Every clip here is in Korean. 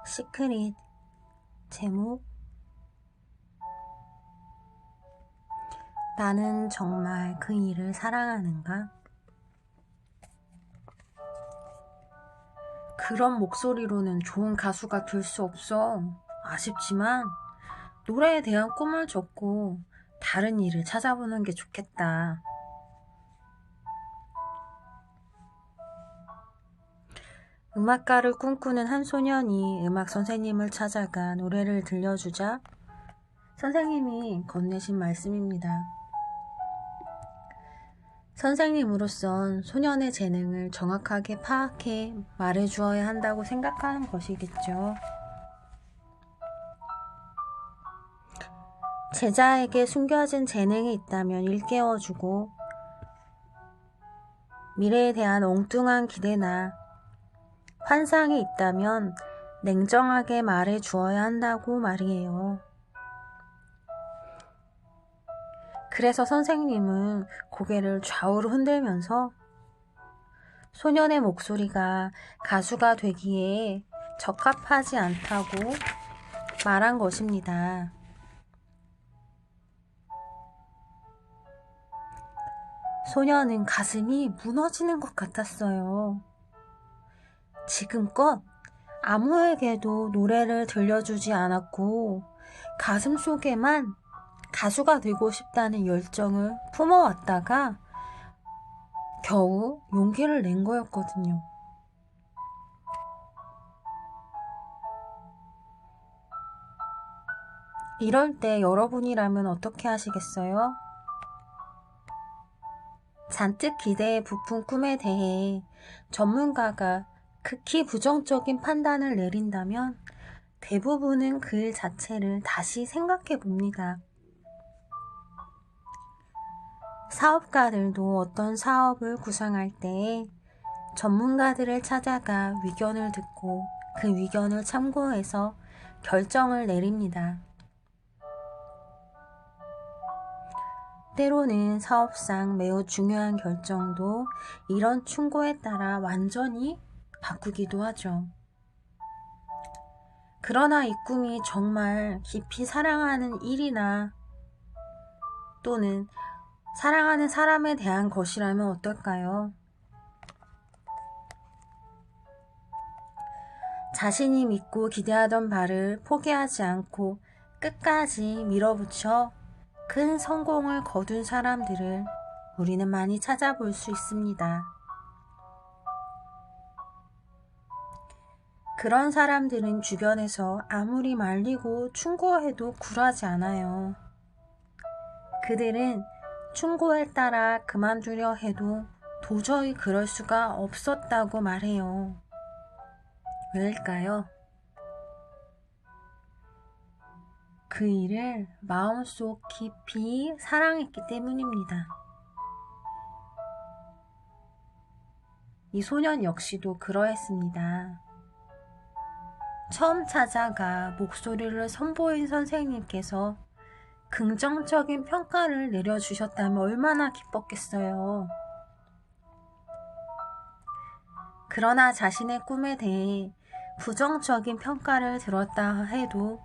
시크릿. 제목: 나는 정말 그 일을 사랑하는가? 그런 목소리로는 좋은 가수가 될 수 없어. 아쉽지만 노래에 대한 꿈을 접고 다른 일을 찾아보는 게 좋겠다. 음악가를 꿈꾸는 한 소년이 음악 선생님을 찾아가 노래를 들려주자 선생님이 건네신 말씀입니다. 선생님으로선 소년의 재능을 정확하게 파악해 말해주어야 한다고 생각하는 것이겠죠. 제자에게 숨겨진 재능이 있다면 일깨워주고 미래에 대한 엉뚱한 기대나 환상이 있다면 냉정하게 말해주어야 한다고 말이에요. 그래서 선생님은 고개를 좌우로 흔들면서 소년의 목소리가 가수가 되기에 적합하지 않다고 말한 것입니다. 소년은 가슴이 무너지는 것 같았어요. 지금껏 아무에게도 노래를 들려주지 않았고 가슴 속에만 가수가 되고 싶다는 열정을 품어왔다가 겨우 용기를 낸 거였거든요. 이럴 때 여러분이라면 어떻게 하시겠어요? 잔뜩 기대에 부푼 꿈에 대해 전문가가 극히 부정적인 판단을 내린다면 대부분은 그 일 자체를 다시 생각해 봅니다. 사업가들도 어떤 사업을 구상할 때 전문가들을 찾아가 위견을 듣고 그 위견을 참고해서 결정을 내립니다. 때로는 사업상 매우 중요한 결정도 이런 충고에 따라 완전히 바꾸기도 하죠. 그러나 이 꿈이 정말 깊이 사랑하는 일이나 또는 사랑하는 사람에 대한 것이라면 어떨까요? 자신이 믿고 기대하던 바를 포기하지 않고 끝까지 밀어붙여 큰 성공을 거둔 사람들을 우리는 많이 찾아볼 수 있습니다. 그런 사람들은 주변에서 아무리 말리고 충고해도 굴하지 않아요. 그들은 충고에 따라 그만두려 해도 도저히 그럴 수가 없었다고 말해요. 왜일까요? 그 일을 마음속 깊이 사랑했기 때문입니다. 이 소년 역시도 그러했습니다. 처음 찾아가 목소리를 선보인 선생님께서 긍정적인 평가를 내려주셨다면 얼마나 기뻤겠어요. 그러나 자신의 꿈에 대해 부정적인 평가를 들었다 해도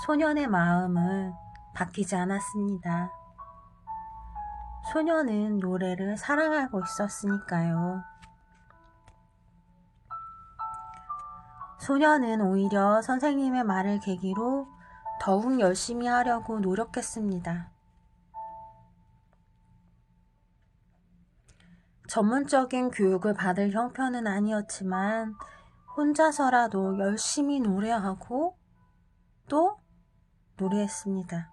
소년의 마음은 바뀌지 않았습니다. 소년은 노래를 사랑하고 있었으니까요. 소년은 오히려 선생님의 말을 계기로 더욱 열심히 하려고 노력했습니다. 전문적인 교육을 받을 형편은 아니었지만 혼자서라도 열심히 노래하고 또 노래했습니다.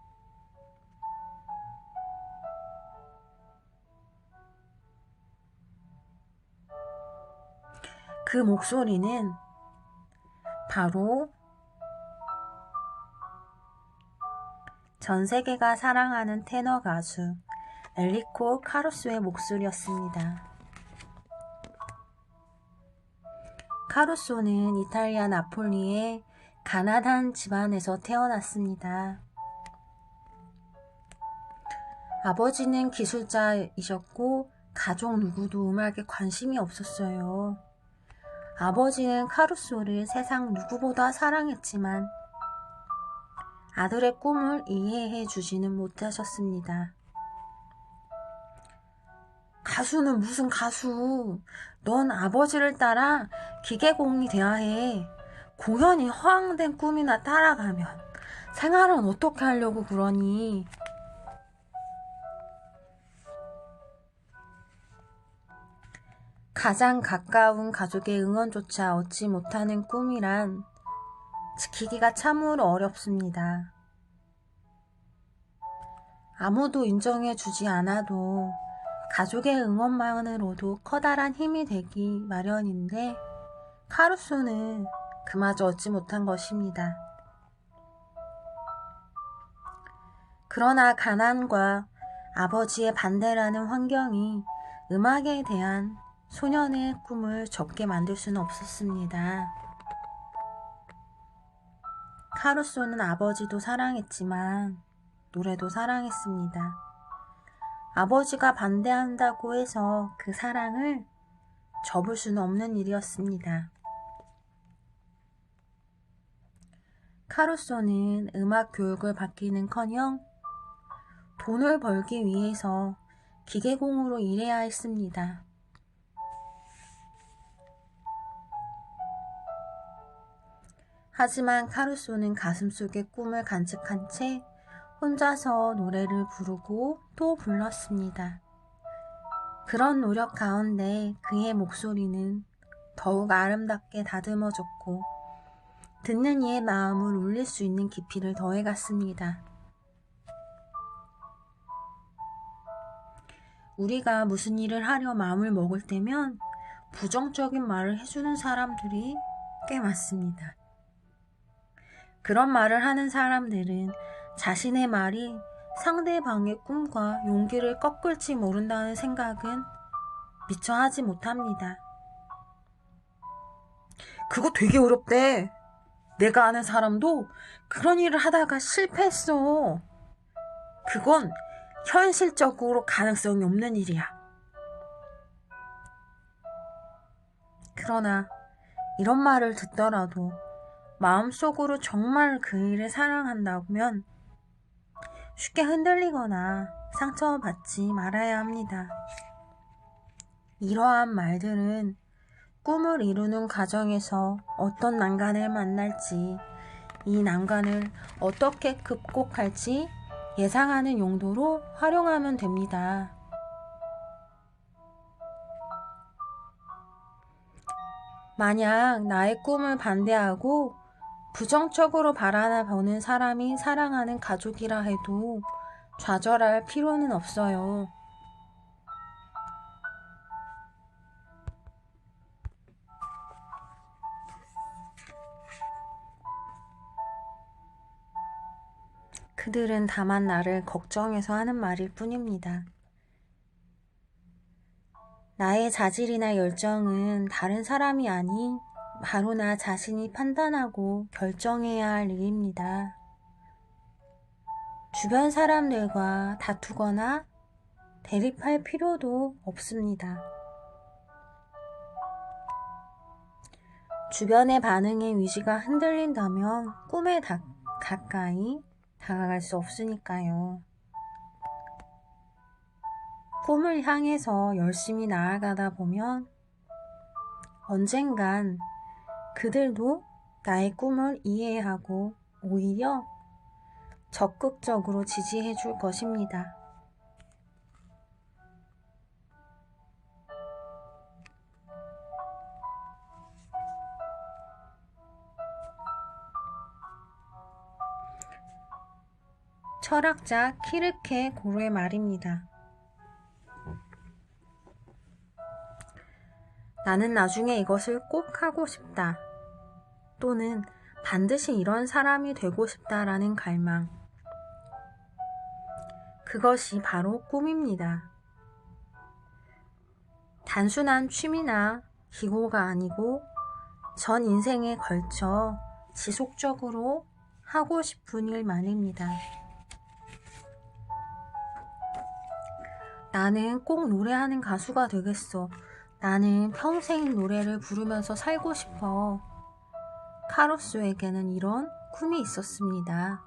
그 목소리는 바로 전 세계가 사랑하는 테너 가수 엔리코 카루소의 목소리였습니다. 카루소는 이탈리아 나폴리의 가난한 집안에서 태어났습니다. 아버지는 기술자이셨고 가족 누구도 음악에 관심이 없었어요. 아버지는 카루소를 세상 누구보다 사랑했지만 아들의 꿈을 이해해 주지는 못하셨습니다. 가수는 무슨 가수? 넌 아버지를 따라 기계공이 돼야 해. 공연이 허황된 꿈이나 따라가면 생활은 어떻게 하려고 그러니? 가장 가까운 가족의 응원조차 얻지 못하는 꿈이란 지키기가 참으로 어렵습니다. 아무도 인정해 주지 않아도 가족의 응원만으로도 커다란 힘이 되기 마련인데 카루소는 그마저 얻지 못한 것입니다. 그러나 가난과 아버지의 반대라는 환경이 음악에 대한 소년의 꿈을 접게 만들 수는 없었습니다. 카루소는 아버지도 사랑했지만 노래도 사랑했습니다. 아버지가 반대한다고 해서 그 사랑을 접을 수는 없는 일이었습니다. 카루소는 음악 교육을 받기는커녕 돈을 벌기 위해서 기계공으로 일해야 했습니다. 하지만 카루소는 가슴속에 꿈을 간직한 채 혼자서 노래를 부르고 또 불렀습니다. 그런 노력 가운데 그의 목소리는 더욱 아름답게 다듬어졌고 듣는 이의 마음을 울릴 수 있는 깊이를 더해갔습니다. 우리가 무슨 일을 하려 마음을 먹을 때면 부정적인 말을 해주는 사람들이 꽤 많습니다. 그런 말을 하는 사람들은 자신의 말이 상대방의 꿈과 용기를 꺾을지 모른다는 생각은 미처 하지 못합니다. 그거 되게 어렵대. 내가 아는 사람도 그런 일을 하다가 실패했어. 그건 현실적으로 가능성이 없는 일이야. 그러나 이런 말을 듣더라도 마음속으로 정말 그 일을 사랑한다면 쉽게 흔들리거나 상처받지 말아야 합니다. 이러한 말들은 꿈을 이루는 과정에서 어떤 난관을 만날지, 이 난관을 어떻게 극복할지 예상하는 용도로 활용하면 됩니다. 만약 나의 꿈을 반대하고 부정적으로 바라보는 사람이 사랑하는 가족이라 해도 좌절할 필요는 없어요. 그들은 다만 나를 걱정해서 하는 말일 뿐입니다. 나의 자질이나 열정은 다른 사람이 아닌 바로 나 자신이 판단하고 결정해야 할 일입니다. 주변 사람들과 다투거나 대립할 필요도 없습니다. 주변의 반응에 위지가 흔들린다면 꿈에 가까이 다가갈 수 없으니까요. 꿈을 향해서 열심히 나아가다 보면 언젠간 그들도 나의 꿈을 이해하고 오히려 적극적으로 지지해 줄 것입니다. 철학자 키르케고르의 말입니다. 나는 나중에 이것을 꼭 하고 싶다. 또는 반드시 이런 사람이 되고 싶다라는 갈망. 그것이 바로 꿈입니다. 단순한 취미나 기고가 아니고 전 인생에 걸쳐 지속적으로 하고 싶은 일 말입니다. 나는 꼭 노래하는 가수가 되겠어. 나는 평생 노래를 부르면서 살고 싶어. 카루소에게는 이런 꿈이 있었습니다.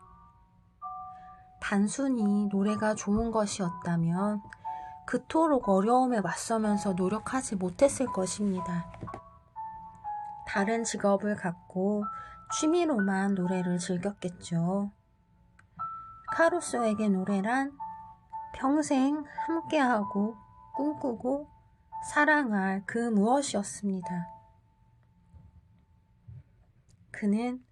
단순히 노래가 좋은 것이었다면 그토록 어려움에 맞서면서 노력하지 못했을 것입니다. 다른 직업을 갖고 취미로만 노래를 즐겼겠죠. 카루소에게 노래란 평생 함께하고 꿈꾸고 사랑할 그 무엇이었습니다. 그는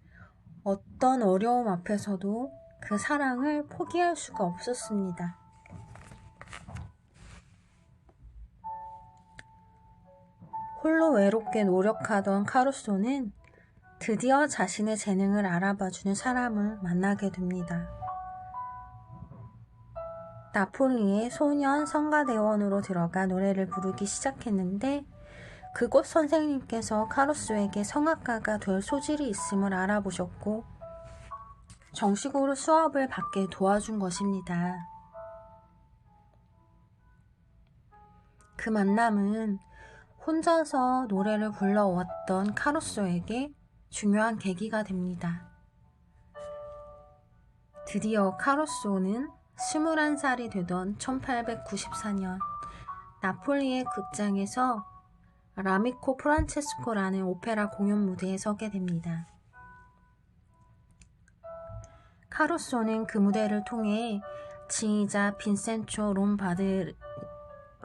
어떤 어려움 앞에서도 그 사랑을 포기할 수가 없었습니다. 홀로 외롭게 노력하던 카루소는 드디어 자신의 재능을 알아봐주는 사람을 만나게 됩니다. 나폴리의 소년 성가대원으로 들어가 노래를 부르기 시작했는데 그곳 선생님께서 카루소에게 성악가가 될 소질이 있음을 알아보셨고 정식으로 수업을 받게 도와준 것입니다. 그 만남은 혼자서 노래를 불러왔던 카루소에게 중요한 계기가 됩니다. 드디어 카루소는 21살이 되던 1894년 나폴리의 극장에서 라미코 프란체스코라는 오페라 공연 무대에 서게 됩니다. 카루소는 그 무대를 통해 지휘자 빈센초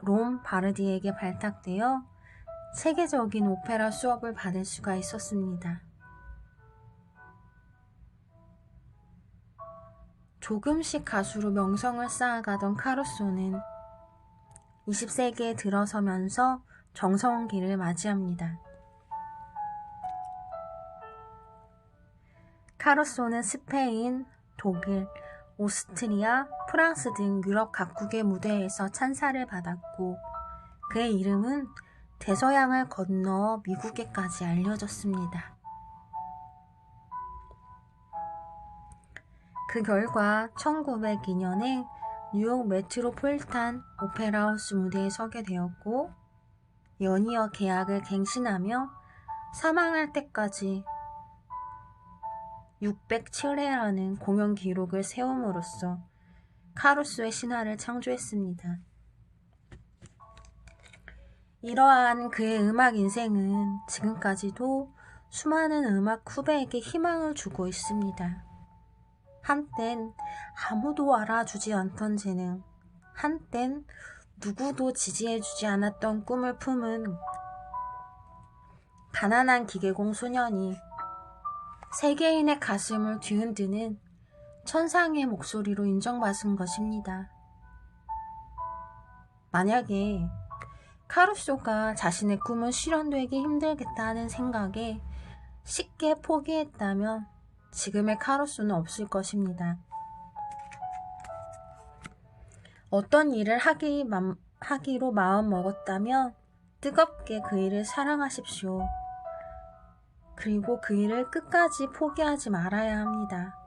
롬바르디에게 발탁되어 세계적인 오페라 수업을 받을 수가 있었습니다. 조금씩 가수로 명성을 쌓아가던 카루소는 20세기에 들어서면서 정성기를 맞이합니다. 카루소는 스페인, 독일, 오스트리아, 프랑스 등 유럽 각국의 무대에서 찬사를 받았고 그의 이름은 대서양을 건너 미국에까지 알려졌습니다. 그 결과 1902년에 뉴욕 메트로폴리탄 오페라 하우스 무대에 서게 되었고 연이어 계약을 갱신하며 사망할 때까지 607회라는 공연 기록을 세움으로써 카루소의 신화를 창조했습니다. 이러한 그의 음악 인생은 지금까지도 수많은 음악 후배에게 희망을 주고 있습니다. 한땐 아무도 알아주지 않던 재능, 한땐 누구도 지지해주지 않았던 꿈을 품은 가난한 기계공 소년이 세계인의 가슴을 뒤흔드는 천상의 목소리로 인정받은 것입니다. 만약에 카루소가 자신의 꿈은 실현되기 힘들겠다는 생각에 쉽게 포기했다면 지금의 카루소는 없을 것입니다. 어떤 일을 하기로 마음 먹었다면 뜨겁게 그 일을 사랑하십시오. 그리고 그 일을 끝까지 포기하지 말아야 합니다.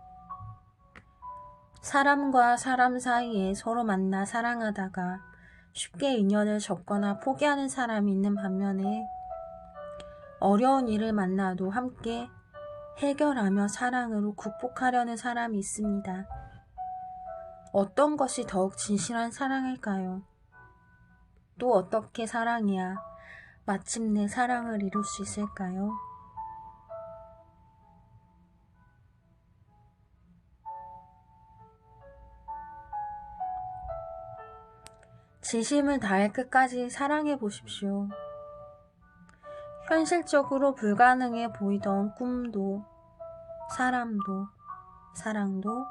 사람과 사람 사이에 서로 만나 사랑하다가 쉽게 인연을 접거나 포기하는 사람이 있는 반면에 어려운 일을 만나도 함께 해결하며 사랑으로 극복하려는 사람이 있습니다. 어떤 것이 더욱 진실한 사랑일까요? 또 어떻게 사랑해야 마침내 사랑을 이룰 수 있을까요? 진심을 다해 끝까지 사랑해 보십시오. 현실적으로 불가능해 보이던 꿈도, 사람도, 사랑도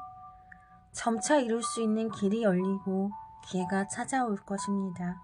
점차 이룰 수 있는 길이 열리고 기회가 찾아올 것입니다.